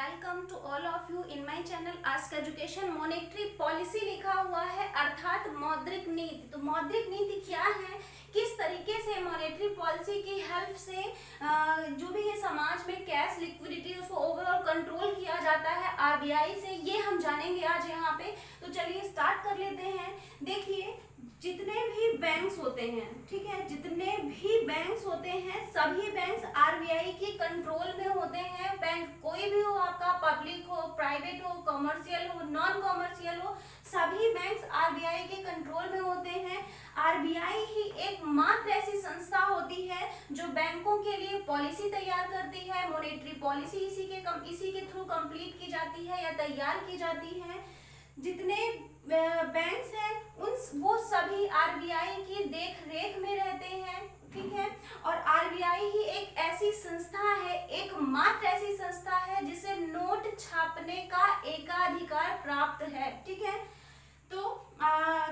Welcome to all of you in my channel ask education. Monetary policy लिखा हुआ है अर्थात मौद्रिक नीति। तो मौद्रिक नीति क्या है, किस तरीके से मॉनेटरी पॉलिसी की हेल्प से जो भी है समाज में कैश लिक्विडिटी उसको ओवरऑल कंट्रोल किया जाता है आरबीआई से, ये हम जानेंगे आज यहाँ पे। तो चलिए स्टार्ट कर लेते हैं। देखिए, जितने भी बैंक्स होते हैं, ठीक है, जितने भी बैंक्स होते हैं सभी बैंक्स आरबीआई की कंट्रोल में होते हैं। बैंक कोई भी हो, आपका पब्लिक हो, प्राइवेट हो, कमर्शियल हो, नॉन कमर्शियल हो, सभी बैंक्स आरबीआई के कंट्रोल में होते हैं। आरबीआई ही एकमात्र ऐसी संस्था होती है जो बैंकों के लिए पॉलिसी तैयार करती है। मॉनेटरी पॉलिसी इसी के थ्रू कंप्लीट की जाती है या तैयार की जाती है। जितने बैंक्स हैं वो सभी आरबीआई की देख रेख में रहते हैं, ठीक है। और आरबीआई ही एक ऐसी संस्था है, एकमात्र ऐसी संस्था है जिसे नोट छापने का एकाधिकार प्राप्त है, ठीक है। तो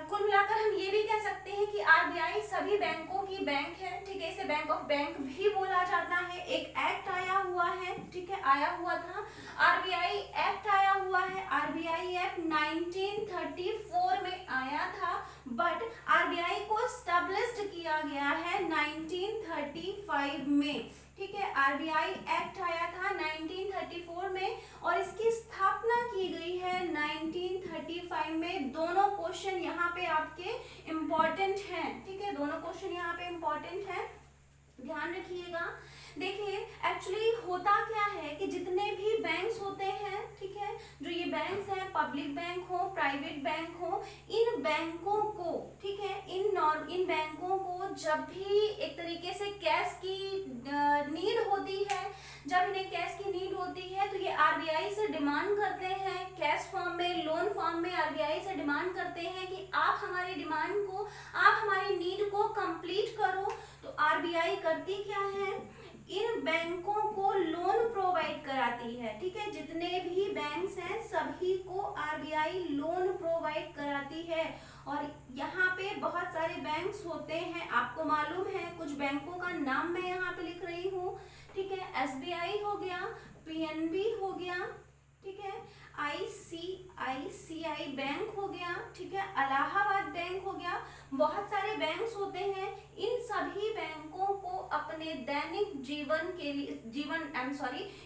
कुल मिलाकर हम ये भी कह सकते हैं कि आरबीआई सभी बैंकों की बैंक है, ठीक है। इसे बैंक ऑफ बैंक भी बोला जाता है। एक एक्ट आया हुआ है, ठीक है, आया हुआ था आरबीआई एक्ट आया हुआ है। आरबीआई एक्ट 1934 में आया था, बट आरबीआई को स्टैब्लिश्ड किया गया है 1935 में, ठीक है। आरबीआई एक्ट आया था 1934 में और इसकी स्थापना की गई है 1935 में। दोनों क्वेश्चन यहाँ पे आपके इम्पोर्टेंट हैं, ठीक है, दोनों क्वेश्चन यहाँ पे इम्पोर्टेंट हैं, ध्यान रखिएगा। देखिए, एक्चुअली होता क्या है कि जितने भी बैंक्स होते हैं, ठीक है, जो ये बैंक्स हैं, पब्लिक बैंक हो, प्राइवेट बैंक हो, इन बैंकों को, ठीक है, इन बैंकों को जब भी एक तरीके से कैश की नीड होती है, जब इन्हें कैश की नीड होती है तो ये आरबीआई से डिमांड करते हैं, कैश फॉर्म में, लोन फॉर्म में आरबीआई से डिमांड करते हैं कि आप हमारी डिमांड को, आप हमारी नीड को कंप्लीट करो। तो आरबीआई करती क्या है, इन बैंकों को लोन प्रोवाइड कराती है, ठीक है। जितने भी बैंक्स हैं सभी को आरबीआई लोन प्रोवाइड कराती है। और यहाँ पे बहुत सारे बैंक्स होते हैं, आपको मालूम है, कुछ बैंकों का नाम मैं यहाँ पे लिख रही हूँ, ठीक है। एसबीआई हो गया, पीएनबी हो गया, ठीक है, आईसीआईसीआई बैंक हो गया, ठीक है, इलाहाबाद बैंक हो गया। बहुत सारे बैंक्स होते हैं। इन सभी बैंकों को अपने दैनिक जीवन के लिए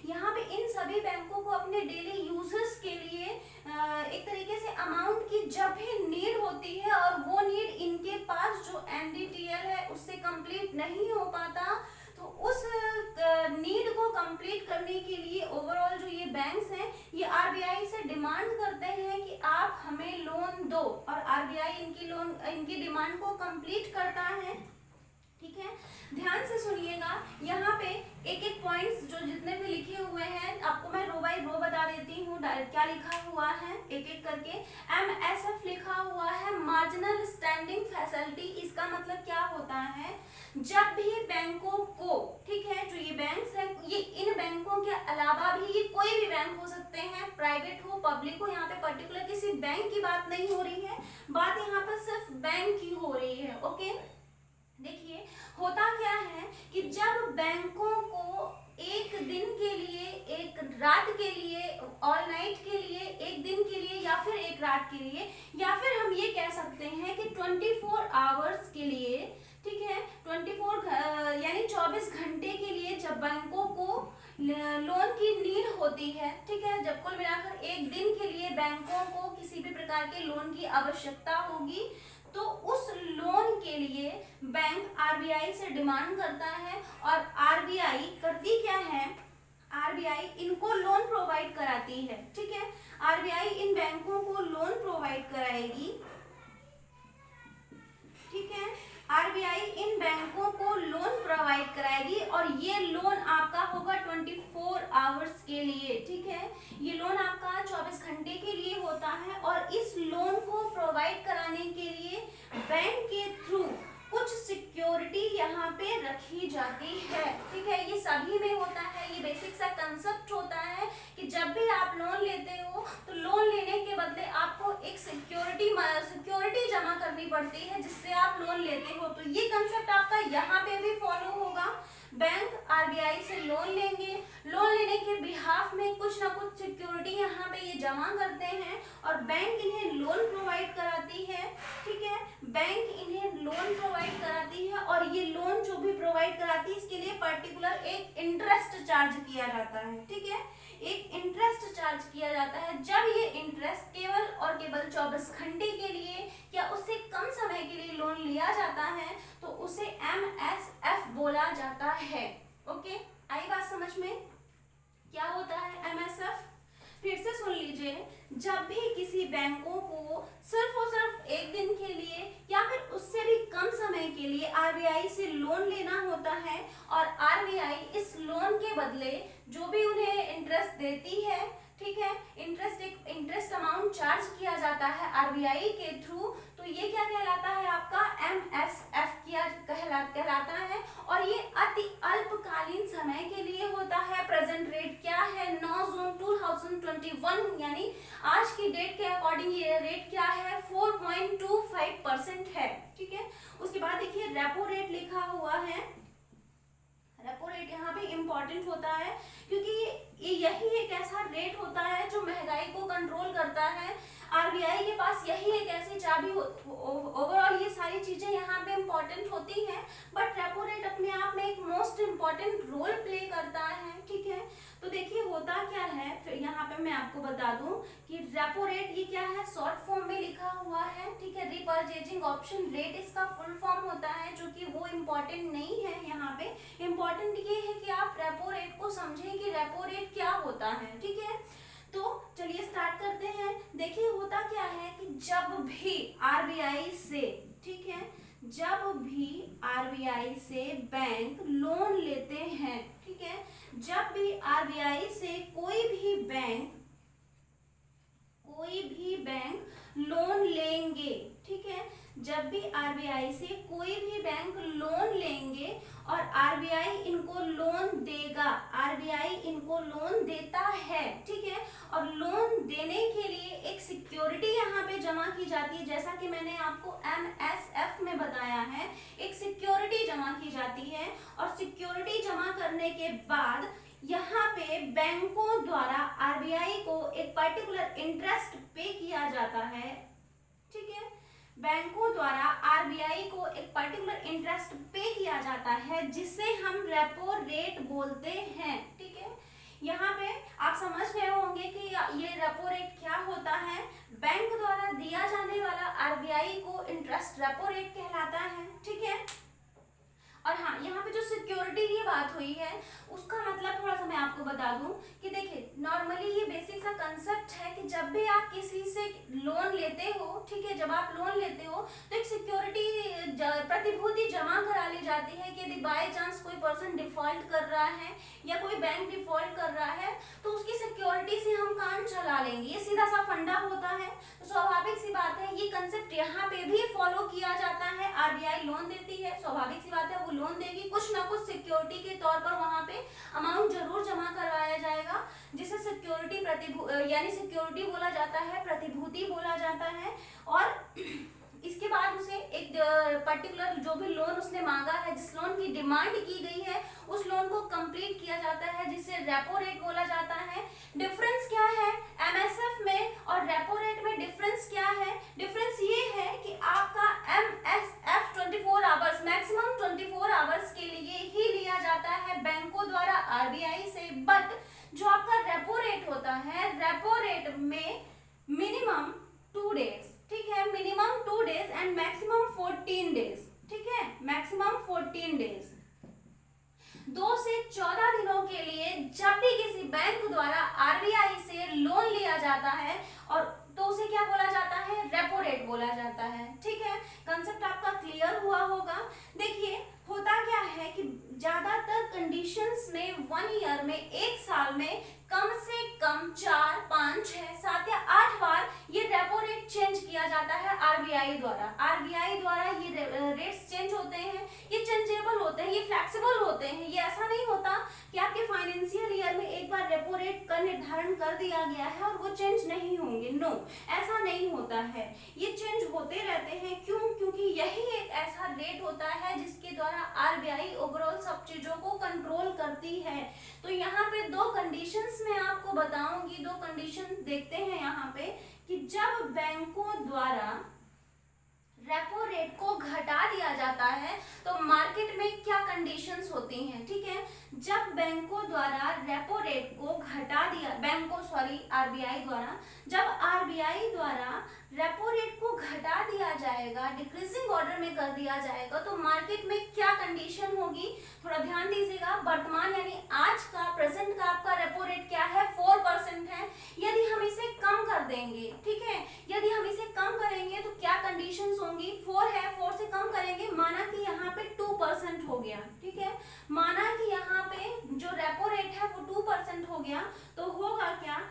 यहाँ पे इन सभी बैंकों को अपने डेली यूजर्स के लिए एक तरीके से अमाउंट की जब भी नीड होती है और वो नीड इनके पास जो एनडीटीएल है उससे कंप्लीट नहीं हो पाता, तो उस नीड को कंप्लीट करने के लिए ओवरऑल जो ये बैंक्स हैं ये आरबीआई से डिमांड करते हैं कि आप हमें लोन दो, और आरबीआई इनकी डिमांड को कंप्लीट करता है, ठीक है। ध्यान से सुनिएगा, यहाँ पे एक एक पॉइंट्स जो जितने भी लिखे हुए हैं आपको मैं रो बाय रो बता देती हूँ क्या लिखा हुआ है एक एक करके। एमएसएफ लिखा हुआ है, मार्जिनल स्टैंडिंग फैसिलिटी। इसका मतलब क्या होता है, जब भी बैंकों को, ठीक है, जो ये बैंक्स हैं, ये इन बैंकों के अलावा भी ये कोई भी बैंक हो सकते हैं, प्राइवेट हो, पब्लिक हो, यहाँ पे पर्टिकुलर किसी बैंक की बात नहीं हो रही है, बात यहाँ पर सिर्फ बैंक की हो रही है, ओके। देखिए, होता क्या है कि जब बैंकों को एक दिन के लिए, एक रात के लिए, ऑल नाइट के लिए, एक दिन के लिए या फिर एक रात के लिए, या फिर हम ये कह सकते हैं कि 24 आवर्स के लिए, ठीक है, 24 घंटे के लिए जब बैंकों को लोन की नीड होती है, ठीक है, जब कुल मिलाकर एक दिन के लिए बैंकों को किसी भी प्रकार के लोन की आवश्यकता होगी, तो उस लोन के लिए बैंक आरबीआई से डिमांड करता है। और आरबीआई करती क्या है, आरबीआई इनको लोन प्रोवाइड कराती है, ठीक है। आरबीआई इन बैंकों को लोन प्रोवाइड कराएगी, ठीक है। आरबीआई इन बैंकों को लोन प्रोवाइड कराएगी और ये लोन आपका होगा 24 आवर्स के लिए, ठीक है। ये लोन आपका 24 घंटे के लिए होता है और इस लोन को प्रोवाइड कराने के लिए बैंक के थ्रू कुछ सिक्योरिटी यहाँ पे रखी जाती है, ठीक है। ये सभी में होता है, ये बेसिक सा कंसेप्ट होता है कि जब भी आप लोन लेते हो तो लोन लेने के बदले आपको एक सिक्योरिटी जमा करनी पड़ती है जिससे आप लोन लेते हो। तो ये कंसेप्ट आपका यहाँ पे भी फॉलो होगा। बैंक आरबीआई से लोन लेंगे, लोन लेने के बिहाफ में कुछ ना कुछ सिक्योरिटी यहाँ पे ये जमा करते हैं और बैंक इन्हें लोन प्रोवाइड कराती है, ठीक है। बैंक इन्हें लोन प्रोवाइड कराती है और ये लोन जो भी प्रोवाइड कराती है इसके लिए पर्टिकुलर एक इंटरेस्ट चार्ज किया जाता है, ठीक है। एक इंटरेस्ट चार्ज किया जाता है। जब ये इंटरेस्ट केवल और केवल 24 घंटे के लिए या उससे कम समय के लिए लोन लिया जाता है तो उसे MSF बोला जाता है। ओके, आई बात समझ में? क्या होता है MSF? फिर से सुन लीजिए, जब भी किसी बैंकों को सिर्फ और सिर्फ एक दिन के लिए या फिर उससे भी कम समय के लिए आरबीआई से लोन लेना होता है और आरबीआई इस लोन के बदले जो भी उन्हें इंटरेस्ट देती है, ठीक है, इंटरेस्ट अमाउंट चार्ज किया जाता है आरबीआई के थ्रू, तो ये क्या कहलाता है आपका MSF कहलाता है और ये अति अल्पकालीन समय के लिए होता है। प्रेजेंट रेट क्या है? 9 जून 2021 यानी आज की डेट के अकॉर्डिंग ये रेट क्या है? 4.25% है, ठीक है। उसके बाद देखिए रेपो रेट लिखा हुआ है। रेपो रेट यहाँ पे इम्पोर्टेंट होता है क्योंकि यही एक ऐसा रेट होता है जो महंगाई को कंट्रोल करता है। आरबीआई के पास यही एक ऐसी चाबी ओवरऑल ये सारी चीजें यहाँ पे इम्पोर्टेंट होती हैं, बट रेपो रेट अपने आप में एक मोस्ट इम्पोर्टेंट रोल प्ले करता है, ठीक है। तो देखिए होता क्या है, फिर यहाँ पे मैं आपको बता दूं कि रेपो रेट ये क्या है, शॉर्ट फॉर्म में लिखा हुआ है, ठीक है। रिपर्चेजिंग ऑप्शन रेट इसका फुल फॉर्म होता है, जो कि वो इम्पोर्टेंट नहीं है। यहाँ पे इम्पोर्टेंट ये है कि आप रेपो रेट को समझें कि रेपो रेट क्या होता है, ठीक है। तो चलिए स्टार्ट करते हैं। देखिए होता क्या है कि जब भी आरबीआई से, ठीक है, जब भी आरबीआई से बैंक लोन लेते हैं, ठीक है, जब भी आरबीआई से कोई भी बैंक लोन लेंगे, ठीक है, जब भी आरबीआई से कोई भी बैंक लोन लेंगे और आरबीआई इनको लोन देगा, आरबीआई इनको लोन देता है, ठीक है, और लोन देने के लिए एक सिक्योरिटी यहाँ पे जमा की जाती है, जैसा कि मैंने आपको MSF में बताया है, एक सिक्योरिटी जमा की जाती है और सिक्योरिटी जमा करने के बाद यहाँ पे बैंकों द्वारा आरबीआई को एक पर्टिकुलर इंटरेस्ट पे किया जाता है, ठीक है। बैंकों द्वारा आरबीआई को एक पर्टिकुलर इंटरेस्ट पे किया जाता है जिसे हम रेपो रेट बोलते हैं, ठीक है। यहाँ पे आप समझ गए होंगे कि ये रेपो रेट क्या होता है। बैंक द्वारा दिया जाने वाला आरबीआई को इंटरेस्ट रेपो रेट कहलाता है, ठीक है। और हाँ, यहाँ पे जो सिक्योरिटी की बात हुई है उसका मतलब थोड़ा सा मैं आपको बता दूं कि देखिए नॉर्मली ये बेसिक सा कंसेप्ट है कि जब भी आप किसी से लोन लेते हो, ठीक है, जब आप लोन लेते हो तो एक सिक्योरिटी प्रतिभूति जमा करा ली जाती है कि यदि बाय चांस कोई पर्सन डिफॉल्ट कर रहा है या कोई बैंक डिफॉल्ट कर रहा है तो उसकी सिक्योरिटी से हम काम चला लेंगे। ये सीधा सा फंडा होता है। तो स्वाभाविक सी बात है ये कंसेप्ट यहाँ पे भी फॉलो किया जाता है। आरबीआई लोन देती है, स्वाभाविक सी बात है वो लोन देगी, कुछ ना कुछ सिक्योरिटी के तौर पर वहां पे अमाउंट जरूर जमा करवाया जाएगा, जिसे सिक्योरिटी यानी सिक्योरिटी बोला जाता है, प्रतिभूति बोला जाता है। और इसके बाद उसे एक पर्टिकुलर जो भी लोन उसने मांगा है, जिस लोन की डिमांड की गई है, उस लोन को कंप्लीट किया जाता है, जिसे रेपो रेट बोला जाता है। डिफरेंस क्या है MSF में और रेपो रेट में? डिफरेंस क्या है? डिफरेंस ये है कि आपका MSF 24 आवर्स मैक्सिमम 24 आवर्स के लिए ही लिया जाता है बैंकों द्वारा आरबीआई से, बट जो आपका रेपो रेट होता है, रेपो रेट में मिनिमम 2 डेज, ठीक है, minimum 2 days and maximum 14 days, ठीक है, मैक्सिमम 14 डेज, 2 से 14 दिनों के लिए जब भी किसी बैंक द्वारा आरबीआई से लोन लिया जाता है और तो उसे क्या बोला जाता है? रेपो रेट बोला जाता है, ठीक है। कंसेप्ट आपका क्लियर हुआ होगा। देखिए होता क्या है कि ज्यादातर कंडीशंस में 1 ईयर में, 1 साल में कम से कम 4, 5, 6, 7 या 8 बार ये रेपो रेट चेंज किया जाता है आरबीआई द्वारा। आरबीआई द्वारा ये रेट्स चेंज होते हैं, ये चेंजेबल होते हैं, ये फ्लेक्सिबल होते हैं। ये ऐसा नहीं होता कि आपके फाइनेंशियल ईयर में एक बार रेपो रेट रेट का निर्धारण कर दिया गया है और वो चेंज नहीं होंगे। नो, ऐसा नहीं होता है, ये चेंज होते रहते हैं। क्यों? क्योंकि यही एक ऐसा रेट होता है जिसके द्वारा आरबीआई ओवरऑल सब चीजों को कंट्रोल करती है। तो यहाँ पे दो कंडीशंस मैं आपको बताऊंगी, दो कंडीशन देखते हैं यहाँ पे कि जब बैंकों द्वारा रेपो रेट को घटा दिया जाता है तो मार्केट में क्या कंडीशंस होती हैं। ठीक है, जब बैंकों द्वारा रेपो रेट को घटा दिया, आरबीआई द्वारा, जब आरबीआई द्वारा रेपो रेट को घटा दिया जाएगा, डिक्रीजिंग ऑर्डर में कर दिया जाएगा, तो मार्केट में क्या कंडीशन होगी, थोड़ा ध्यान दीजिएगा। वर्तमान यानी आज का, प्रेजेंट का आपका रेपो रेट क्या है, 4% है। यदि हम इसे कम कर देंगे, ठीक है, यदि हम इसे कम करेंगे तो क्या कंडीशंस होंगी, 4 है, 4 से कम करेंगे, माना कि यहाँ पे 2% हो गया। ठीक है, माना कि यहाँ पे जो रेपो रेट है वो 2% हो गया, तो होगा क्या,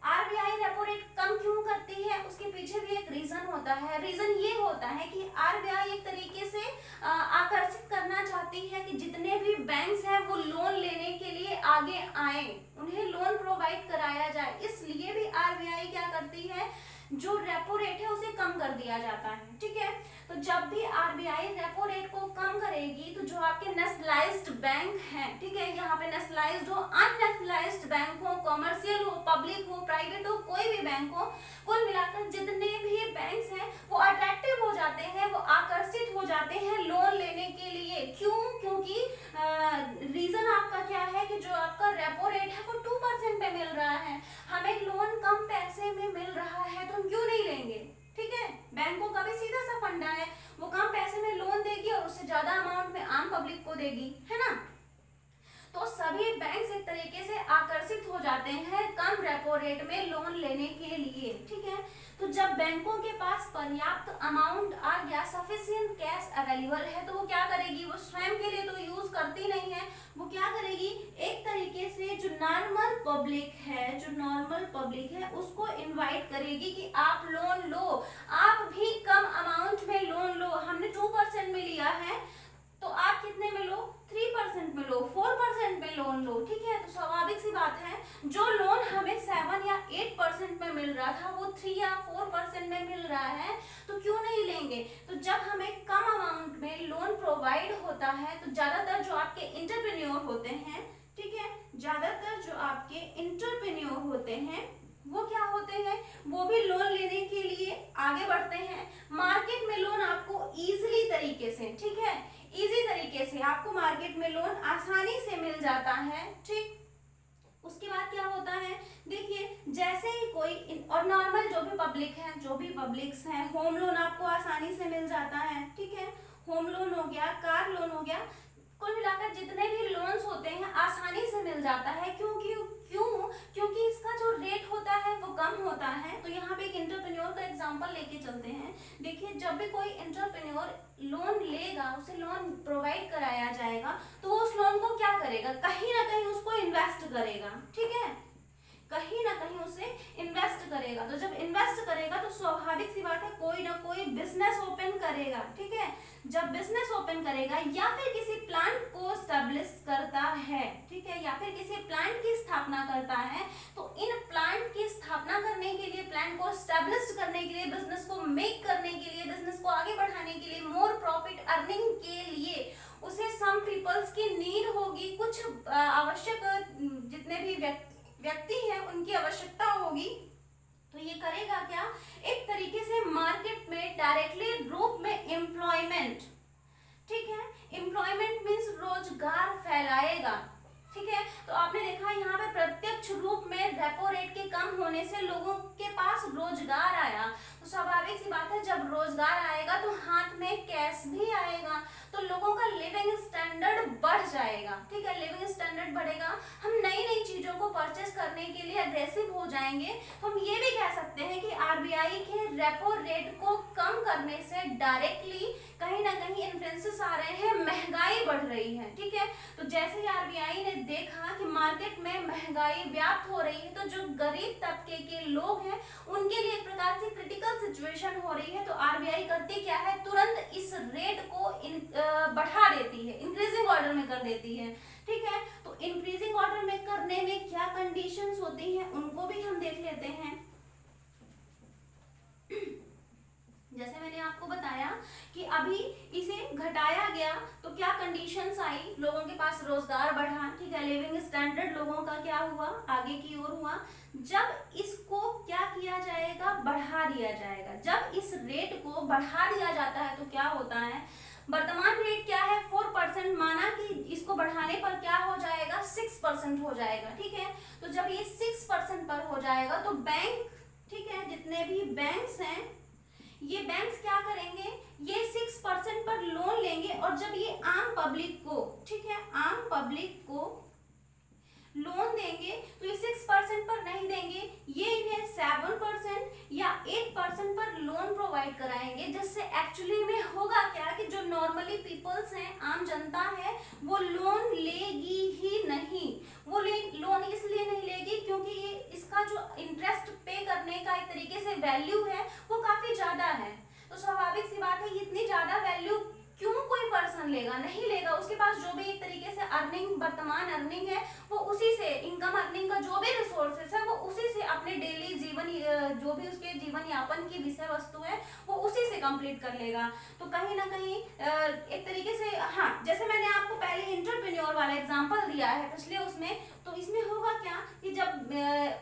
आरबीआई रेपो रेट कम क्यों करती है, उसके पीछे भी एक रीजन होता है। रीजन ये होता है कि आरबीआई एक तरीके से आकर्षित करना चाहती है कि जितने भी बैंक्स हैं वो लोन लेने के लिए आगे आए, उन्हें लोन प्रोवाइड कराया जाए। इसलिए भी आरबीआई क्या करती है, जो रेपो रेट है उसे कम कर दिया जाता है। ठीक है, तो जब भी आरबीआई रेपो रेट को कम करेगी तो जो आपके नेशनलाइज्ड बैंक हैं, ठीक है, यहाँ पे नेशनलाइज्ड हो, अननेशनलाइज्ड बैंक हो, कॉमर्शियल हो, पब्लिक हो, प्राइवेट हो, कोई भी बैंक हो, कुल मिलाकर जितने भी बैंक्स हैं वो अट्रैक्टिव हो जाते हैं, वो आकर्षित हो जाते हैं लोन लेने के लिए। क्यों? क्योंकि रीजन आपका क्या है कि जो आपका रेपो रेट है वो 2% पे मिल रहा है, हमें लोन कम पैसे में मिल रहा है, तो हम क्यों नहीं लेंगे। ठीक है, बैंकों का भी सीधा सा फंडा है, वो कम पैसे में लोन देगी और उससे ज्यादा अमाउंट में आम पब्लिक को देगी, है ना। तो सभी बैंक एक तरीके से आकर्षित हो जाते हैं कम रेपो रेट में लोन लेने के लिए। ठीक है, तो जब बैंकों के पास पर्याप्त अमाउंट आ गया, सफिशिएंट कैश अवेलेबल है, तो वो क्या करेगी, वो स्वयं के लिए तो यूज करती नहीं है, वो क्या करेगी, एक तरीके से जो नॉर्मल पब्लिक है उसको इनवाइट करेगी कि आप लोन लो, आप भी कम अमाउंट में लोन लो। हमने 2% में लिया है तो आप कितने में लो, 3% में लो, 4% में लोन लो। ठीक है, तो स्वाभाविक सी बात है, जो लोन हमें 7 या 8% में मिल रहा था वो 3 या 4% में मिल रहा है, तो क्यों नहीं लेंगे। तो जब हमें कम अमाउंट में लोन प्रोवाइड होता है तो ज्यादातर जो आपके इंटरप्रेन्योर होते हैं, ठीक है, ज्यादातर जो आपके इंटरप्रेन्योर होते हैं वो क्या होते हैं, वो भी लोन लेने के लिए आगे बढ़ते हैं। मार्केट में लोन आपको इजीली तरीके से, ठीक है, इजी तरीके से आपको मार्केट में लोन आसानी से मिल जाता है। ठीक, उसके बाद क्या होता है, देखिए, जैसे ही कोई और नॉर्मल जो भी पब्लिक है, जो भी पब्लिक्स हैं, होम लोन आपको आसानी से मिल जाता है। ठीक है, होम लोन हो गया, कार लोन हो गया, कुल मिलाकर जितने भी लोन्स होते हैं आसानी से मिल जाता है। क्योंकि इसका जो रेट होता है वो कम होता है। तो यहाँ पे एक एंटरप्रेन्योर का एग्जांपल लेके चलते हैं। देखिए, जब भी कोई एंटरप्रेन्योर लोन लेगा, उसे लोन प्रोवाइड कराया जाएगा, तो वो उस लोन को क्या करेगा, कहीं ना कहीं उसको इन्वेस्ट करेगा। ठीक है, कहीं ना कहीं उसे इन्वेस्ट करेगा। तो जब इन्वेस्ट करेगा तो स्वाभाविक सी बात है कोई ना कोई बिजनेस ओपन करेगा। ठीक है, जब बिजनेस ओपन करेगा या फिर किसी प्लांट को स्टैब्लिश करता है, ठीक है, या फिर किसी प्लांट की स्थापना करता है, तो इन प्लांट की स्थापना करने के लिए, प्लांट को स्टैब्लिश करने के लिए, बिजनेस को मेक करने के लिए, बिजनेस को आगे बढ़ाने के लिए, मोर प्रॉफिट अर्निंग के लिए उसे सम पीपल्स की नीड होगी, कुछ आवश्यक जितने भी व्यक्ति हैं उनकी आवश्यकता होगी। तो ये करेगा क्या, एक तरीके से मार्केट में डायरेक्टली रूप में एम्प्लॉयमेंट, ठीक है, एम्प्लॉयमेंट मींस रोजगार फैलाएगा। ठीक है, तो आपने देखा यहाँ पे प्रत्यक्ष रूप में रेपो रेट के कम होने से लोगों के पास रोजगार आया। तो स्वाभाविक सी बात है, जब रोजगार आएगा तो हाथ में कैश भी आएगा, तो लोगों का लिविंग स्टैंडर्ड बढ़ जाएगा। ठीक है, लिविंग स्टैंडर्ड बढ़ेगा, हम नई नई चीजों को परचेस करने के लिए अग्रेसिव हो जाएंगे। तो हम ये भी कह सकते हैं कि आरबीआई के रेपो रेट को कम करने से डायरेक्टली कहीं ना कहीं इन्फ्लुएंसेस आ रहे हैं, महंगाई बढ़ रही है। ठीक है, तो जैसे ही आरबीआई ने देखा कि मार्केट में महंगाई व्याप्त हो रही है, तो जो गरीब तबके के लोग हैं उनके लिए एक प्रकार से क्रिटिकल सिचुएशन हो रही है, तो आरबीआई करती क्या है, तुरंत इस रेट को बढ़ा देती है, इंक्रीजिंग ऑर्डर में कर देती है। ठीक है, तो इंक्रीजिंग ऑर्डर में करने में क्या कंडीशंस होती रहती हैं उनको भी हम देख लेते हैं। जैसे मैंने आपको बताया कि अभी इसे घटाया गया तो क्या कंडीशंस आई, लोगों के पास रोजगार बढ़ा, ठीक है, लिविंग स्टैंडर्ड लोगों का क्या हुआ, आगे की ओर हुआ। जब इसको क्या किया जाएगा, बढ़ा दिया जाएगा। जब इस रेट को बढ़ा दिया जाता है तो क्या होता है, वर्तमान रेट क्या है 4%, माना कि इसको बढ़ाने पर क्या हो जाएगा 6% हो जाएगा, ठीक है। तो जब ये 6% पर हो जाएगा तो बैंक, ठीक है, जितने भी बैंक्स हैं ये बैंक्स क्या करेंगे, ये 6% पर लोन लेंगे और जब ये आम पब्लिक को, ठीक है, आम पब्लिक को लोन देंगे तो ये 6% पर नहीं देंगे, ये इन्हें 7% या 8% पर लोन प्रोवाइड कराएंगे, जिससे एक्चुअली में होगा क्या कि जो नॉर्मली पीपल्स हैं, आम जनता है, वो लोन लेगी ही नहीं। वो लोन इसलिए नहीं लेगी क्योंकि ये इसका जो इंटरेस्ट पे करने का एक तरीके से वैल्यू है वो काफी ज्यादा है। तो स्वाभाविक सी बात है, इतनी ज्यादा वैल्यू क्यों कोई पर्सन लेगा, नहीं लेगा। उसके पास जो भी एक तरीके से अर्निंग, वर्तमान अर्निंग है, वो उसी से, इनकम अर्निंग का जो भी रिसोर्सेस है वो उसी से अपने डेली जीवन, जो भी उसके जीवन यापन की विषय वस्तु है वो उसी से कंप्लीट कर लेगा। तो कहीं ना कहीं एक तरीके से, हाँ, जैसे मैंने आपको पहले एंटरप्रेन्योर वाला एग्जांपल दिया है पिछले उसमें, तो इसमें होगा क्या कि जब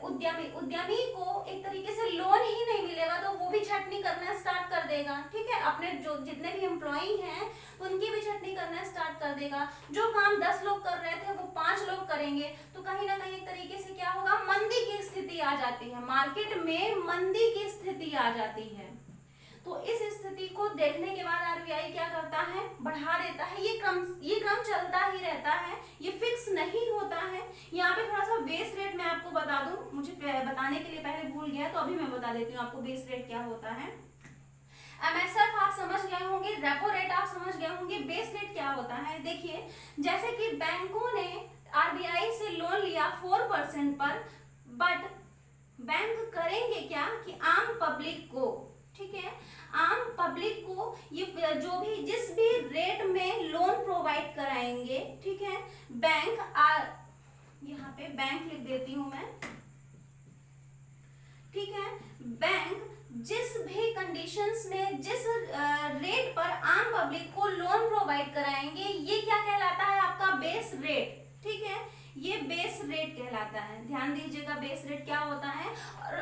उद्यमी को एक तरीके से लोन ही नहीं मिलेगा तो वो भी छटनी करना स्टार्ट कर देगा, ठीक है, अपने जो जितने भी एम्प्लॉई हैं उनकी भी छटनी करना स्टार्ट कर देगा। जो काम 10 लोग कर रहे थे वो 5 लोग करेंगे, तो कहीं ना कहीं एक तरीके से क्या होगा, मंदी की स्थिति आ जाती है, मार्केट में मंदी की स्थिति आ जाती है। तो इस स्थिति को देखने के बाद आरबीआई क्या करता है, बढ़ा देता है। ये क्रम चलता ही रहता है, ये फिक्स नहीं होता है। यहाँ पे थोड़ा सा बेस रेट मैं आपको बता दूं, मुझे बताने के लिए पहले भूल गया, तो अभी मैं बता देती हूँ आपको बेस रेट क्या होता है। एमएसएफ आप समझ गए होंगे, रेपो रेट आप समझ गए होंगे, बेस रेट क्या होता है। देखिए, जैसे कि बैंकों ने आरबीआई से लोन लिया 4% पर, बट बैंक करेंगे क्या कि आम पब्लिक को, ठीक है, आम पब्लिक को ये जो भी जिस भी रेट में लोन प्रोवाइड कराएंगे, ठीक है, बैंक, यहाँ पे बैंक लिख देती हूं मैं, ठीक है, बैंक जिस भी कंडीशंस में जिस रेट पर आम पब्लिक को लोन प्रोवाइड कराएंगे, ये क्या कहलाता है, आपका बेस रेट, ठीक है, ये बेस रेट कहलाता है। ध्यान दीजिएगा बेस रेट क्या होता है।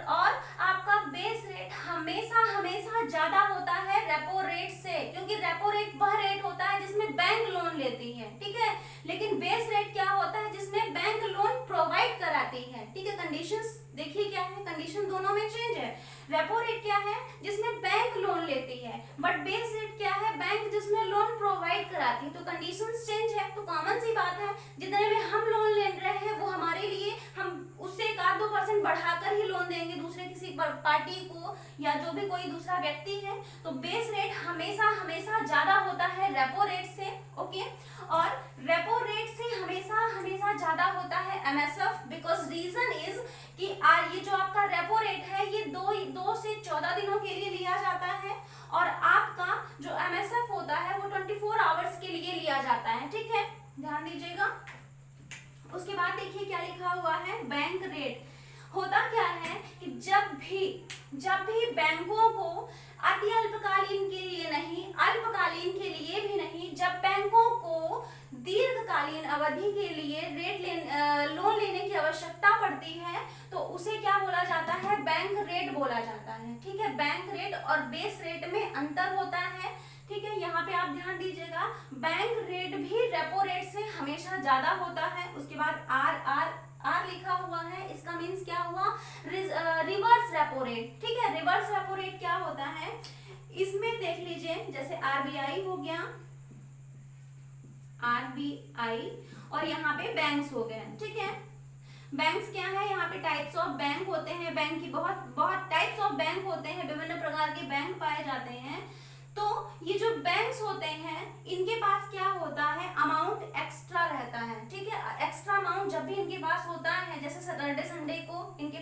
और आपका बेस रेट हमेशा हमेशा ज्यादा होता है रेपो रेट से, क्योंकि रेपो रेट वह रेट होता है जिसमें बैंक लोन लेती है, ठीक है, लेकिन बेस रेट क्या होता है, जिसमें बैंक लोन प्रोवाइड कराती है, ठीक है। कंडीशंस देखिए क्या है, कंडीशन दोनों में चेंज है। रेपो रेट क्या है, जिसमें बैंक लोन लेती है, बट बेस रेट क्या है, बैंक जिसमें लोन प्रोवाइड कराती है। तो कंडीशंस चेंज है, तो कॉमन सी बात है, जितने में हम लोन ले रहे हैं वो हमारे लिए, हम उससे 1-2% बढ़ाकर ही लोन देंगे दूसरे किसी पार्टी को या जो भी कोई दूसरा व्यक्ति है। तो बेस रेट हमेशा हमेशा ज्यादा होता है रेपो रेट से, ओके। और रेपो रेट से हमेशा हमेशा ज्यादा होता है एमएसएफ, बिकॉज रीजन इज कि ये जो आपका रेपो रेट है ये 2 से 14 दिनों के लिए लिया जाता है, और आपका जो एमएसएफ होता है वो 24 आवर्स के लिए लिया जाता है, ठीक है, ध्यान दीजिएगा। उसके बाद देखिए क्या लिखा हुआ है, बैंक रेट। होता क्या है कि जब भी बैंकों को अति अल्पकालीन के लिए नहीं, अल्पकालीन के लिए भी नहीं, जब बैंकों को दीर्घकालीन अवधि के लिए लोन लेने की आवश्यकता पड़ती है तो उसे क्या बोला जाता है, बैंक रेट बोला जाता है, ठीक है। बैंक रेट और बेस रेट में अंतर होता है, ठीक है, यहाँ पे आप ध्यान दीजिएगा। बैंक रेट भी रेपो रेट से हमेशा ज्यादा होता है। उसके बाद आर लिखा हुआ है, इसका मीन्स क्या हुआ, रिवर्स रेपो रेट, ठीक है। रिवर्स रेपो रेट क्या होता है, इसमें देख लीजिए, जैसे आरबीआई हो गया, आरबीआई, और यहाँ पे बैंक्स हो गए, ठीक है। बैंक्स क्या है, यहाँ पे टाइप्स ऑफ बैंक होते हैं, बैंक की बहुत टाइप्स ऑफ बैंक होते हैं, विभिन्न प्रकार के बैंक पाए जाते हैं। तो ये जो बैंक्स होते हैं इनके पास क्या होता है, अमाउंट एक्स्ट्रा रहता है, ठीक है। एक्स्ट्रा अमाउंट जब भी इनके पास होता है, जैसे सैटरडे संडे को इनके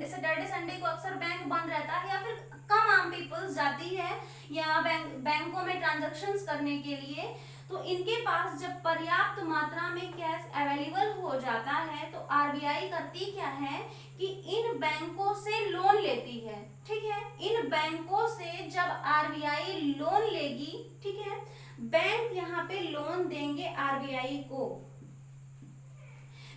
सैटरडे संडे को अक्सर बैंक बंद रहता है, या फिर कम आम पीपल्स जाती है या बैंकों में ट्रांजैक्शंस करने के लिए, तो इनके पास जब पर्याप्त मात्रा में कैश अवेलेबल हो जाता है तो आरबीआई करती क्या है कि इन बैंकों से लोन लेती है, ठीक है। इन बैंकों से जब आरबीआई लोन लेगी, ठीक है, बैंक यहाँ पे लोन देंगे आरबीआई को,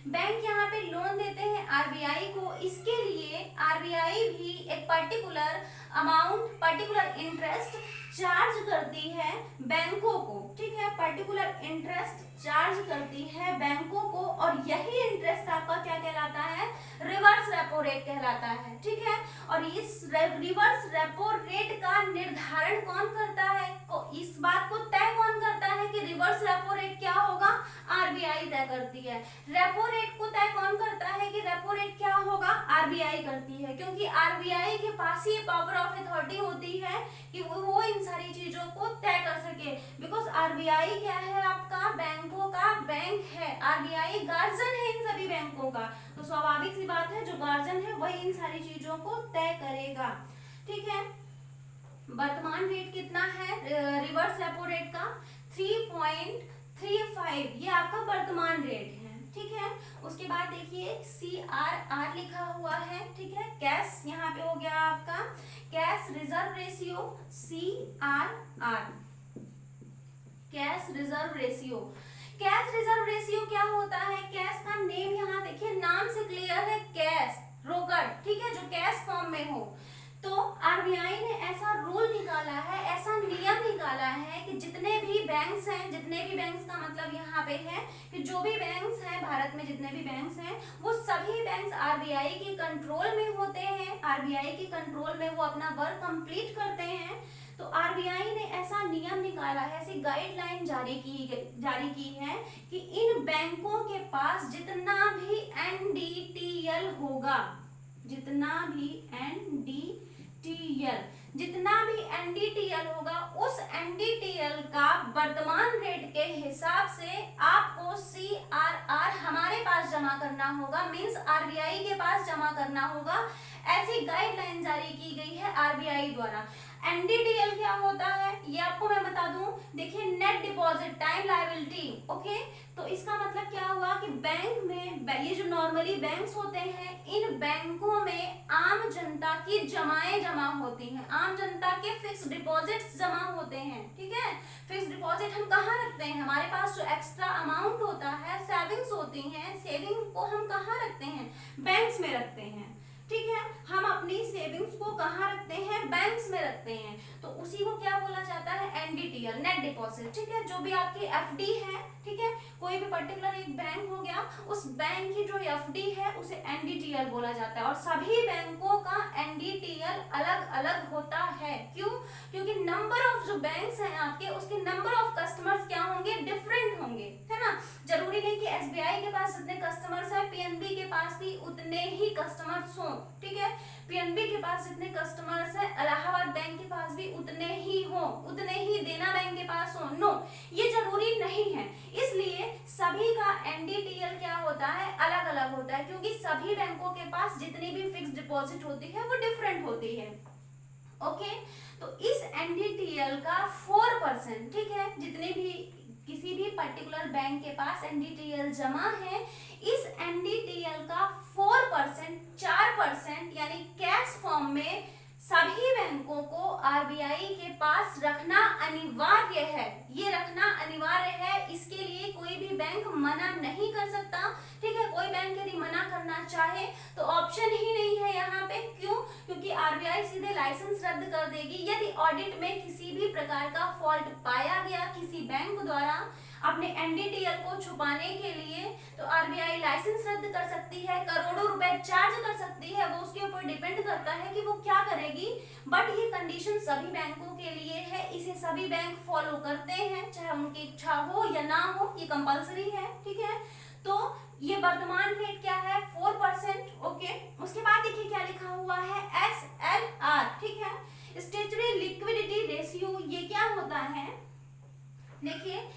बैंक यहाँ पे लोन देते हैं आरबीआई को। इसके लिए आरबीआई भी एक particular amount, particular interest charge करती है बैंकों को, ठीक है, पर्टिकुलर इंटरेस्ट चार्ज करती है बैंकों को, और यही इंटरेस्ट आपका क्या कहलाता है, रिवर्स रेपो रेट कहलाता है, ठीक है। और इस रिवर्स रेपो रेट का निर्धारण कौन करता है, इस बात को तय कौन करता है कि रिवर्स रेपो रेट क्या होगा, आरबीआई तय करती है। रेपो रेट को तय कौन करता है कि रेपो रेट क्या होगा, आरबीआई करती है, क्योंकि आरबीआई के पास ही पावर ऑफ अथॉरिटी होती है कि वो इन सारी चीजों को तय कर सके। बिकॉज आरबीआई क्या है, आपका बैंकों का बैंक है, आरबीआई गार्जियन है इन सभी बैंकों का, तो स्वाभाविक सी बात है जो गार्जियन है वही इन सारी चीजों को तय करेगा, ठीक है। वर्तमान रेट कितना है रिवर्स रेपो रेट का, 3.35, ये आपका वर्तमान रेट है, ठीक है। उसके बाद देखिए CRR लिखा हुआ है, ठीक है, कैश यहाँ पे हो गया आपका cash reserve ratio, CRR, cash reserve ratio. Cash reserve ratio क्या होता है, कैश का नेम यहाँ देखिए, नाम से क्लियर है, कैश रोकड़, ठीक है, जो कैश फॉर्म में हो। तो आरबीआई ने ऐसा रूल निकाला है, ऐसा नियम निकाला है कि जितने भी बैंक्स हैं, जितने भी बैंक्स का मतलब यहाँ पे है कि जो भी बैंक्स हैं भारत में, जितने भी बैंक्स हैं, वो सभी बैंक्स आरबीआई के कंट्रोल में होते हैं, आरबीआई के कंट्रोल में वो अपना वर्क कंप्लीट करते हैं। तो आरबीआई ने ऐसा नियम निकाला है, ऐसी गाइडलाइन जारी की है कि इन बैंकों के पास जितना भी एनडीटीएल होगा, जितना भी एनडीटीएल होगा, उस एनडीटीएल का वर्तमान रेट के हिसाब से आपको CRR हमारे पास जमा करना होगा, मींस आरबीआई के पास जमा करना होगा। ऐसी गाइडलाइन जारी की गई है आरबीआई द्वारा। एनडीटीएल क्या होता है ये आपको मैं बता दूं, देखिए net deposit time liability, okay. तो इसका मतलब क्या हुआ कि बैंक में ये जो नॉर्मली बैंक्स होते हैं, इन बैंकों में आम जनता की जमाएं जमा होती हैं, आम जनता के फिक्स डिपॉजिट्स जमा होते हैं, ठीक है। फिक्स डिपॉजिट हम कहाँ रखते हैं, हमारे पास जो एक्स्ट्रा अमाउंट होता है, सेविंग्स होती हैं, सेविंग को हम कहाँ रखते हैं, बैंक्स में रखते हैं, ठीक है। हम अपनी सेविंग्स को कहाँ रखते हैं, बैंक्स में रखते हैं। तो उसी को क्या बोला जाता है, एनडीटीएल, नेट डिपॉजिट, ठीक है। जो भी आपकी एफडी है, ठीक है, कोई भी पर्टिकुलर एक बैंक हो गया, उस बैंक की जो एफडी है उसे एनडीटीएल बोला जाता है। और सभी बैंकों का एनडीटीएल अलग अलग होता है, क्यों, क्योंकि नंबर ऑफ जो बैंक्स हैं आपके, उसके नंबर ऑफ कस्टमर्स क्या होंगे, डिफरेंट होंगे, है ना। जरूरी नहीं कि एसबीआई के पास जितने कस्टमर्स हैं, पीएनबी के पास भी उतने ही कस्टमर्स हों, ठीक है। पीएनबी के पास जितने कस्टमर्स हैं, इलाहाबाद बैंक के पास भी उतने ही हो, उतने ही देना बैंक के पास हो, नो, ये जरूरी नहीं है। इसलिए सभी का एनडीटीएल क्या होता है, अलग अलग होता है, क्योंकि सभी बैंकों के पास जितनी भी फिक्स डिपॉजिट होती है वो डिफरेंट होती है, ओके। तो इस एनडीटीएल का 4%, ठीक है, जितने भी किसी भी पर्टिकुलर बैंक के पास एनडीटीएल जमा है, इस एनडीटीएल का 4% यानी कैश फॉर्म में सभी बैंकों को आरबीआई के पास रखना अनिवार्य है। ये रखना अनिवार्य है, इसके लिए कोई भी बैंक मना नहीं कर सकता, ठीक है। कोई बैंक यदि मना करना चाहे तो ऑप्शन ही नहीं है यहाँ पे, क्यों, क्योंकि आरबीआई सीधे लाइसेंस रद्द कर देगी यदि ऑडिट में किसी भी प्रकार का फॉल्ट पाया गया किसी बैंक द्वारा अपने एनडीटीएल को छुपाने के लिए, तो आरबीआई लाइसेंस रद्द कर सकती है, करोड़ों रुपए चार्ज कर सकती है, वो उसके ऊपर डिपेंड करता है कि वो क्या करेगी। बट ये कंडीशन सभी बैंकों के लिए है, इसे सभी बैंक फॉलो करते हैं, चाहे उनकी इच्छा हो या ना हो, ये कंपलसरी है, ठीक है। तो ये वर्तमान रेट क्या है, 4%, ओके। उसके बाद देखिए क्या लिखा हुआ है, SLR, ठीक है, स्टैट्यूटरी लिक्विडिटी रेशियो। ये क्या होता है, देखिए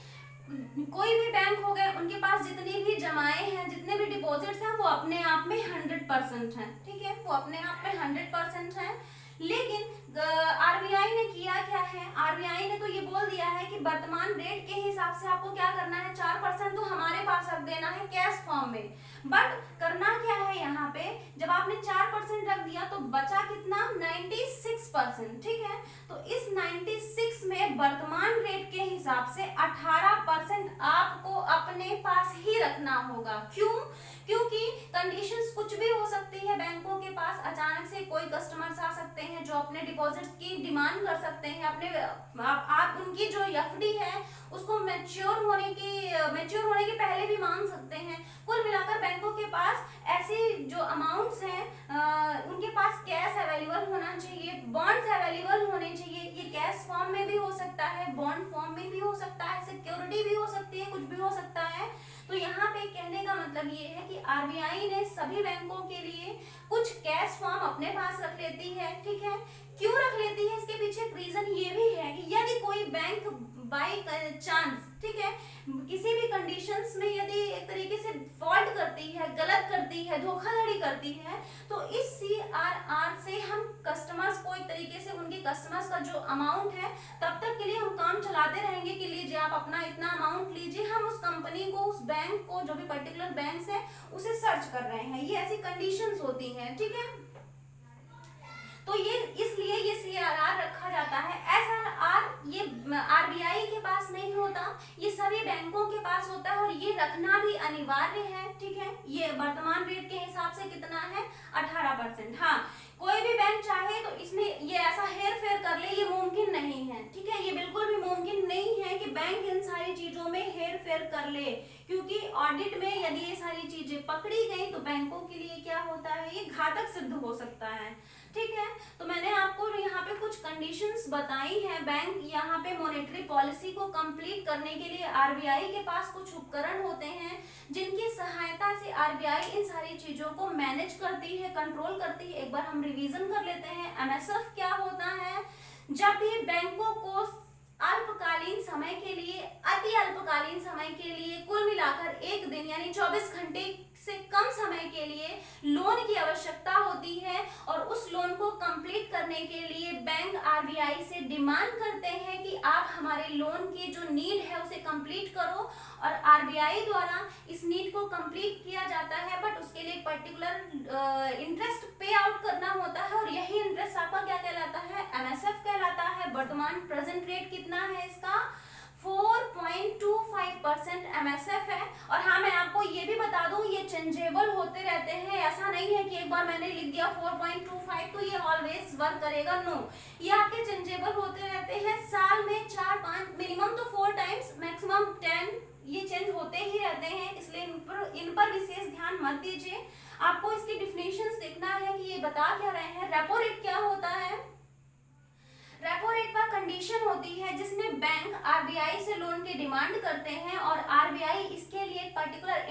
कोई भी बैंक हो गए, उनके पास जितनी भी जमाएं हैं, जितने भी डिपॉजिट्स हैं, वो अपने आप में 100% हैं, ठीक है, वो अपने आप में 100% हैं। लेकिन आरबीआई ने किया क्या है, आरबीआई ने तो ये बोल दिया है कि वर्तमान रेट के हिसाब से आपको क्या करना है, 4% तो हमारे पास रख देना है कैश फॉर्म में। बट करना 18%, ठीक है। तो इस 96 में वर्तमान रेट के हिसाब से 18% आपको अपने पास ही रखना होगा। क्यों? क्योंकि कंडीशंस कुछ भी हो सकती है बैंकों के पास। अचानक से कोई कस्टमर्स आ सकते हैं जो अपने डिपॉजिट्स की डिमांड कर सकते हैं, अपने आप उनकी जो एफडी है उसको मैच्योर होने के पहले भी मांग सकते हैं। कुल मिलाकर बैंकों के पास ऐसी जो अमाउंट्स हैं उनके पास कैश अवेलेबल होना चाहिए, बॉन्ड्स अवेलेबल होने चाहिए। ये कैश फॉर्म में भी हो सकता है, बॉन्ड फॉर्म में भी हो सकता है, सिक्योरिटी भी हो सकती है, कुछ भी हो सकता है। तो यहाँ पे कहने का मतलब ये है कि आरबीआई ने सभी बैंकों के लिए कुछ कैश फॉर्म अपने पास रख लेती है, ठीक है। क्यों रख लेती है, इसके पीछे एक रीजन ये भी है कि यदि कोई बैंक बाय चांस, ठीक है, किसी भी कंडीशंस में यदि एक तरीके से फॉल्ट करती है, गलत करती है, धोखाधड़ी करती है, तो इस सीआरआर से हम कस्टमर्स को एक तरीके से उनके कस्टमर्स का जो अमाउंट है तब तक के लिए हम काम चलाते रहेंगे कि लीजिए आप अपना इतना अमाउंट लीजिए, हम उस कंपनी को, उस बैंक को, जो भी पर्टिकुलर बैंक है उसे सर्च कर रहे हैं। ये ऐसी कंडीशंस होती हैं, ठीक है। तो ये इसलिए ये सीआरआर रखा जाता है। एसआरआर ये आरबीआई के पास नहीं होता, ये सभी बैंकों के पास होता है और ये रखना भी अनिवार्य है, ठीक है। ये वर्तमान रेट के हिसाब से कितना है, 18%। हाँ, कोई भी बैंक चाहे तो इसमें ये ऐसा हेर फेर कर ले, ये मुमकिन नहीं है, ठीक है। ये बिल्कुल भी मुमकिन नहीं है कि बैंक इन सारी चीजों में हेर फेर कर ले, क्योंकि ऑडिट में यदि ये सारी चीजें पकड़ी गई तो बैंकों के लिए क्या होता है, ये घातक सिद्ध हो सकता है, ठीक है। तो मैंने आपको यहाँ पे कुछ कंडीशंस बताई हैं। बैंक यहाँ पे मॉनेटरी पॉलिसी को कंप्लीट करने के लिए आरबीआई के पास कुछ उपकरण होते हैं जिनकी सहायता से आरबीआई इन सारी चीजों को मैनेज करती है, कंट्रोल करती है। एक बार हम रिवीजन कर लेते हैं। एमएसएफ क्या होता है, जब भी बैंकों को अल्पकालीन समय के लिए, अति अल्पकालीन समय के लिए, कुल मिलाकर एक दिन यानी 24 घंटे से कम समय के लिए लोन की आवश्यकता होती है और उस लोन को कंप्लीट करने के लिए बैंक आरबीआई से डिमांड करते हैं कि आप हमारे लोन की जो नीड है उसे कंप्लीट करो, और आरबीआई द्वारा इस नीड को कंप्लीट किया जाता है, बट उसके लिए पर्टिकुलर इंटरेस्ट पे आउट करना होता है और यही इंटरेस्ट आपका क्या कहलाता है, एमएसएफ कहलाता है। वर्तमान प्रेजेंट रेट कितना है इसका, 4.25% एमएसएफ है। और हाँ, मैं आपको ये भी बता दूं, ये चेंजेबल होते रहते हैं। ऐसा नहीं है कि एक बार मैंने लिख दिया 4.25 तो ये ऑलवेज वर्क करेगा, नो, ये आपके चेंजेबल होते रहते हैं। साल में 4-5, मिनिमम तो 4 टाइम्स, मैक्सिमम 10 ये चेंज होते ही रहते हैं, इसलिए इन पर विशेष ध्यान मत दीजिए। आपको इसकी डिफिनेशंस देखना है कि ये बता क्या रहे हैं। रेपो रेट क्या होता है, रेपो रेट वह कंडीशन होती है जिसमें बैंक आरबीआई से लोन की डिमांड करते हैं और आरबीआई इसके लिए पर्टिकुलर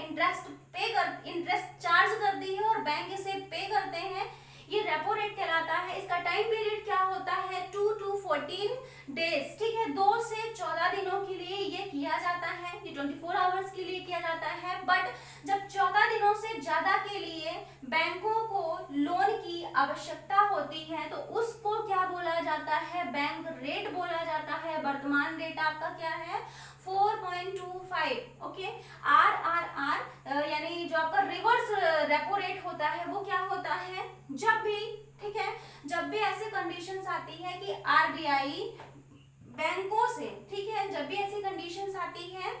इंटरेस्ट चार्ज करती है और बैंक इसे पे करते हैं। ये रेपो रेट कहलाता है। इसका टाइम पीरियड क्या होता है, 2 to 14 डेज, ठीक है। 2 से 14 दिनों के लिए ये किया जाता है, ये 24 आवर्स के लिए किया जाता है। बट जब 14 दिनों से ज्यादा के लिए बैंकों को लोन की आवश्यकता होती है तो उसको क्या बोला जाता है, बैंक रेट बोला जाता है। वर्तमान रेट आपका क्या है, 4.25, ओके। आरआरआर यानी जो आपका रिवर्स रेपो रेट होता है वो क्या होता है, जब भी, ठीक है, जब भी ऐसी कंडीशंस आती है कि आरबीआई बैंकों से, ठीक है, जब भी ऐसी कंडीशंस आती है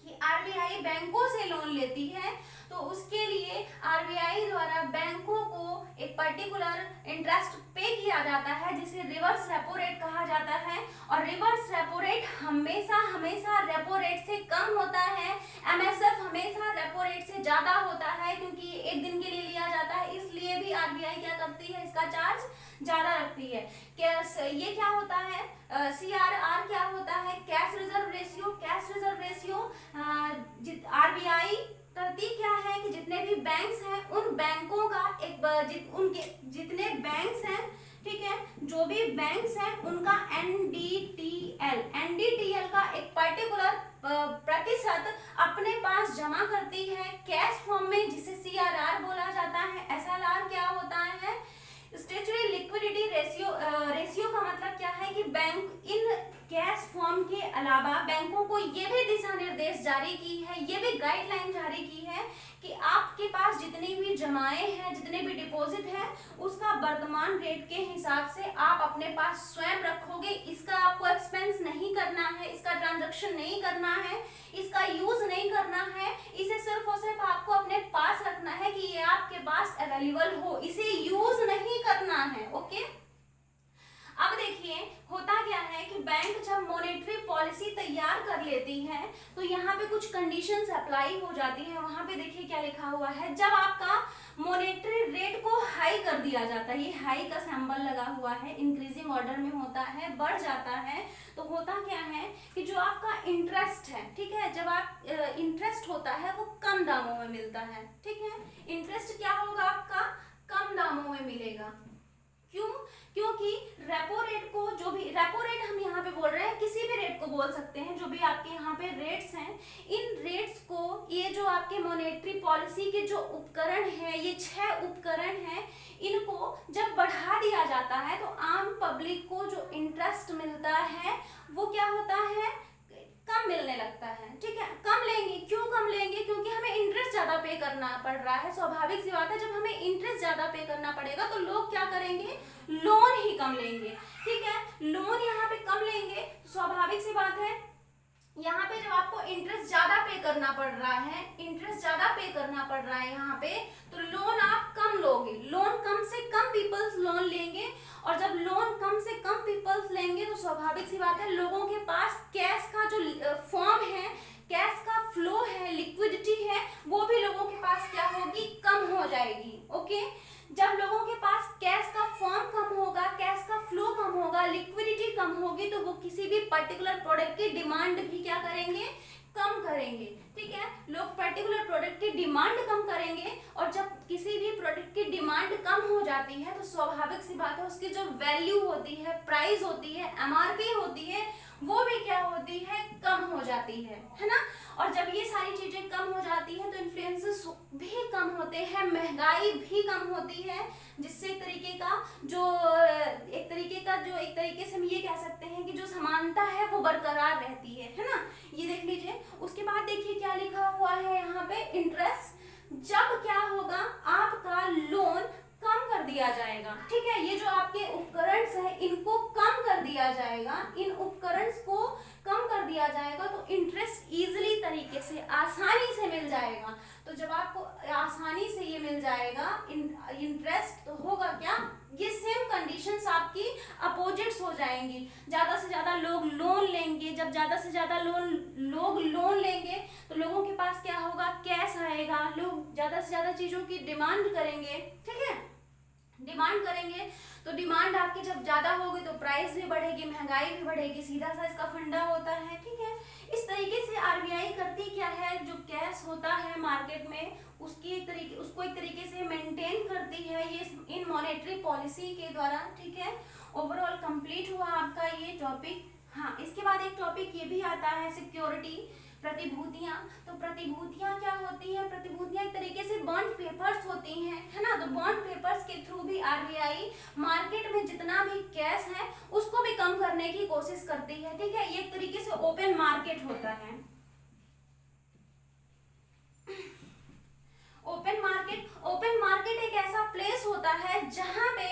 कि आरबीआई बैंकों से लोन लेती है तो उसके लिए आरबीआई द्वारा बैंकों को एक पर्टिकुलर इंटरेस्ट पे किया जाता है जिसे रिवर्स रेपो रेट कहा जाता है। और रिवर्स रेपो रेट हमेशा रेपो रेट से कम होता है। एमएसएफ हमेशा रेपो रेट से ज्यादा होता है क्योंकि एक दिन के लिए लिया जाता है, इसलिए भी आरबीआई क्या करती है, इसका चार्ज ज्यादा रखती है। ये क्या होता है, सीआरआर क्या होता है, cash reserve ratio. Cash reserve ratio RBI करती क्या है कि जितने भी बैंक्स हैं उन बैंकों का उनके जितने बैंक्स हैं, ठीक है, जो भी बैंक्स हैं उनका एनडीटीएल का एक पर्टिकुलर प्रतिशत अपने पास जमा करती है कैश फॉर्म में, जिसे सीआरआर बोला जाता है। एसएलआर क्या होता है, स्टैट्यूटरी लिक्विडिटी रेशियो का मतलब क्या है कि बैंक इन कैश फॉर्म के अलावा बैंकों को ये भी दिशा निर्देश जारी की है, ये भी गाइडलाइन जारी की है कि आपके पास जितनी भी जमाए हैं, जितने भी डिपॉजिट है, उसका वर्तमान रेट के हिसाब से आप अपने पास स्वयं रखोगे। इसका आपको एक्सपेंस नहीं करना है, इसका ट्रांजैक्शन नहीं करना है, इसका यूज नहीं करना है। इसे सिर्फ और सिर्फ आपको अपने पास रखना है कि ये आपके पास अवेलेबल हो, इसे यूज नहीं करना है। ओके, अब देखिए होता क्या है कि बैंक जब मॉनेटरी पॉलिसी तैयार कर लेती है तो यहाँ पे कुछ कंडीशंस अप्लाई हो जाती है। वहां पे देखिए क्या लिखा हुआ है, जब आपका मॉनेटरी रेट को हाई कर दिया जाता है, ये हाई का सिंबल लगा हुआ है, इंक्रीजिंग ऑर्डर में होता है, बढ़ जाता है, तो होता क्या है कि जो आपका इंटरेस्ट है, ठीक है, जब आप इंटरेस्ट होता है वो कम दामों में मिलता है। ठीक है, इंटरेस्ट क्या होगा आपका, कम दामों में मिलेगा। क्यों? क्योंकि रेपो रेट को, जो भी रेपो रेट हम यहाँ पे बोल रहे हैं, किसी भी रेट को बोल सकते हैं, जो भी आपके यहाँ पे रेट्स हैं, इन रेट्स को, ये जो आपके मॉनेटरी पॉलिसी के जो उपकरण है, ये 6 उपकरण हैं, इनको जब बढ़ा दिया जाता है तो आम पब्लिक को जो इंटरेस्ट मिलता है वो क्या होता है, कम मिलने लगता है। ठीक है, कम लेंगे, क्यों कम लेंगे, क्योंकि हमें इंटरेस्ट ज्यादा पे करना पड़ रहा है। स्वाभाविक सी बात है, जब हमें इंटरेस्ट ज्यादा पे करना पड़ेगा तो लोग क्या करेंगे, लोन ही कम लेंगे। ठीक है, लोन यहाँ पे कम लेंगे, स्वाभाविक सी बात है, यहाँ पे जब आपको इंटरेस्ट ज्यादा पे करना पड़ रहा है, इंटरेस्ट ज्यादा पे करना पड़ रहा है यहाँ पे, तो लोन आप कम लोगे, लोन कम से कम पीपल्स लोन लेंगे, और जब लोन कम से कम पीपल्स लेंगे तो स्वाभाविक सी बात है लोगों के पास कैश का जो फॉर्म है, कैश का फ्लो है, लिक्विडिटी है, वो भी लोगों के पास क्या होगी, कम हो जाएगी। ओके, जब लोगों के पास कैश का फॉर्म कम होगा, कैश का फ्लो कम होगा, लिक्विडिटी कम होगी, तो वो किसी भी पर्टिकुलर प्रोडक्ट की डिमांड भी क्या करेंगे, कम करेंगे। ठीक है, लोग पर्टिकुलर प्रोडक्ट की डिमांड कम करेंगे, और जब किसी भी प्रोडक्ट की डिमांड कम हो जाती है तो स्वाभाविक सी बात है उसकी जो वैल्यू होती है, प्राइस होती है, एमआरपी होती है, वो भी क्या होती है, कम हो जाती है ना। और जब ये सारी चीजें कम हो जाती है तो इन्फ्लुएंसेस भी कम होते हैं, महंगाई भी कम होती है, जिससे एक तरीके से हम ये कह सकते हैं कि जो समानता है वो बरकरार रहती है ना। ये देख लीजिए, उसके बाद देखिए क्या लिखा हुआ है यहाँ पे, इंटरेस्ट जब क्या होगा, आपका लोन कम कर दिया जाएगा। ठीक है, ये जो आपके उपकरण है इनको कम कर दिया जाएगा, इन उपकरण को कम कर दिया जाएगा तो इंटरेस्ट इजीली तरीके से, आसानी से मिल जाएगा। तो जब आपको आसानी से ये मिल जाएगा इंटरेस्ट, तो होगा क्या, ये सेम कंडीशंस आपकी अपोजिट्स हो जाएंगी। ज्यादा से ज्यादा लोग लोन लेंगे, जब ज्यादा से ज्यादा लोग लोन लेंगे तो लोगों के पास क्या होगा, कैश आएगा, लोग ज्यादा से ज्यादा चीजों की डिमांड करेंगे। ठीक है, डिमांड करेंगे तो डिमांड आपकी जब ज्यादा होगी तो प्राइस भी बढ़ेगी, महंगाई भी बढ़ेगी, सीधा सा इसका फंडा होता है। ठीक है, इस तरीके से आरबीआई करती क्या है, जो कैश होता है मार्केट में उसको एक तरीके से मेंटेन करती है ये इन मॉनेटरी पॉलिसी के द्वारा। ठीक है, ओवरऑल कंप्लीट हुआ आपका ये टॉपिक। हाँ, इसके बाद एक टॉपिक ये भी आता है, सिक्योरिटी, प्रतिभूतियां। तो प्रतिभूतियां क्या होती है, प्रतिभूतियां एक तरीके से बॉन्ड पेपर्स होती हैं, है ना। तो बॉन्ड पेपर्स के थ्रू भी आरबीआई मार्केट में जितना भी कैश है उसको भी कम करने की कोशिश करती है। ठीक है, ये एक तरीके से ओपन मार्केट होता है। ओपन मार्केट एक ऐसा प्लेस होता है जहां पे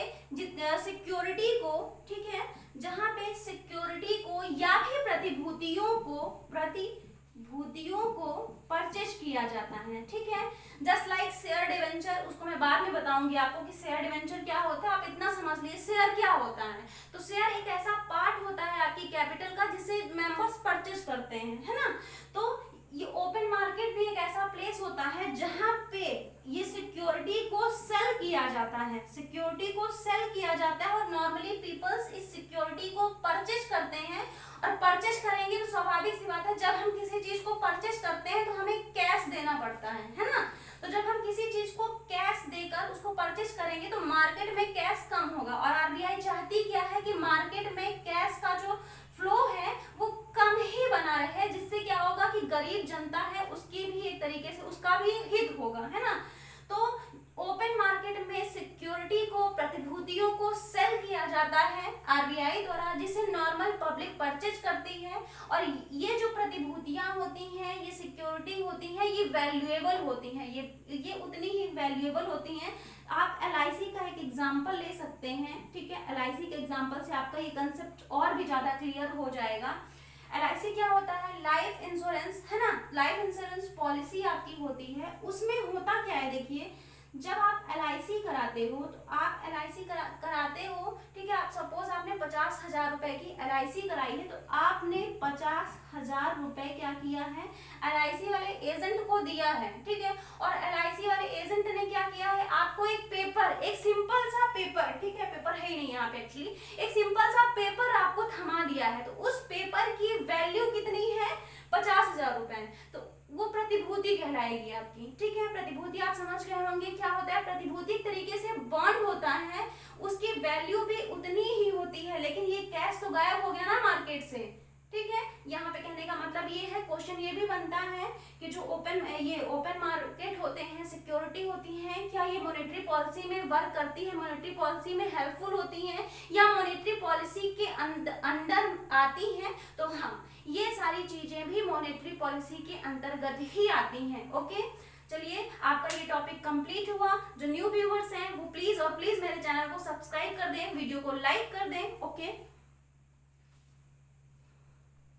सिक्योरिटी को, ठीक है, जहां पे सिक्योरिटी को या भी प्रतिभूतियों को परचेज किया जाता है। ठीक है, जस्ट लाइक शेयर डिवेंचर, उसको मैं बाद में बताऊंगी आपको कि शेयर डिवेंचर क्या होता है। आप इतना समझ लीजिए शेयर क्या होता है। तो शेयर एक ऐसा पार्ट होता है आपकी कैपिटल का जिसे मेंबर्स परचेज करते हैं, है ना। तो ये ओपन मार्केट भी एक ऐसा प्लेस होता है जहां पे ये सिक्योरिटी को सेल किया जाता है, और नॉर्मली पीपल्स इस सिक्योरिटी को परचेज करते हैं। और परचेज करेंगे तो स्वाभाविक सी बात है, जब हम किसी चीज को परचेज करते हैं तो हमें कैश देना पड़ता है ना। तो जब हम किसी चीज को कैश देकर उसको परचेज करेंगे तो मार्केट में कैश कम होगा। और आरबीआई चाहती क्या है कि मार्केट में कैश का जो फ्लो है वो कम ही बना रहे, जिससे क्या होगा कि गरीब जनता है उसकी भी एक तरीके से उसका भी हित होगा, है ना। तो ओपन मार्केट में सिक्योरिटी को, प्रतिभूतियों को सेल किया जाता जाता है आरबीआई द्वारा, जिसे नॉर्मल पब्लिक परचेज करती है। और ये जो प्रतिभूतियां होती हैं, ये सिक्योरिटी होती हैं, ये वैल्यूएबल होती हैं, ये उतनी ही वैल्यूएबल होती हैं। आप एलआईसी का एक एग्जांपल ले सकते हैं, ठीक है। एलआईसी के एग्जांपल से आपका ये कंसेप्ट और भी ज्यादा क्लियर हो जाएगा। एलआईसी क्या होता है? लाइफ इंश्योरेंस, है ना। लाइफ इंश्योरेंस पॉलिसी आपकी होती है। उसमें होता क्या है, देखिए, जब आप एलआईसी कराते हो तो आप एलआईसी कराते हो, ठीक है। आप सपोज आपने 50,000 रुपए की एलआईसी कराई है, तो आपने 50,000 रुपए क्या किया है, एलआईसी वाले एजेंट को दिया है, ठीक है। और एलआईसी वाले एजेंट ने क्या किया है, आपको एक पेपर, एक सिंपल सा पेपर, ठीक है, पेपर है ही नहीं यहाँ पे एक्चुअली, एक सिंपल सा पेपर आपको थमा दिया है। तो उस पेपर की वैल्यू कितनी है? 50,000 रुपए। तो वो प्रतिभूति कहलाएगी आपकी, ठीक है। प्रतिभूति आप समझ गए होंगे क्या होता है। प्रतिभूति एक तरीके से बॉन्ड होता है, उसकी वैल्यू भी उतनी ही होती है, लेकिन ये कैश तो गायब हो गया ना मार्केट से, ठीक है। यहाँ पे कहने का मतलब ये है, क्वेश्चन ये भी बनता है कि जो ओपन मार्केट होते हैं, सिक्योरिटी होती हैं, क्या ये मॉनेटरी पॉलिसी में वर्क करती है, मॉनेटरी पॉलिसी में हेल्पफुल होती हैं, या मॉनेटरी पॉलिसी के अंडर आती हैं? तो हाँ, ये सारी चीजें भी मॉनेटरी पॉलिसी के अंतर्गत ही आती हैं। ओके, चलिए, आपका ये टॉपिक कंप्लीट हुआ। जो न्यू व्यूअर्स हैं वो प्लीज और प्लीज मेरे चैनल को सब्सक्राइब कर दें, वीडियो को लाइक कर दें। ओके।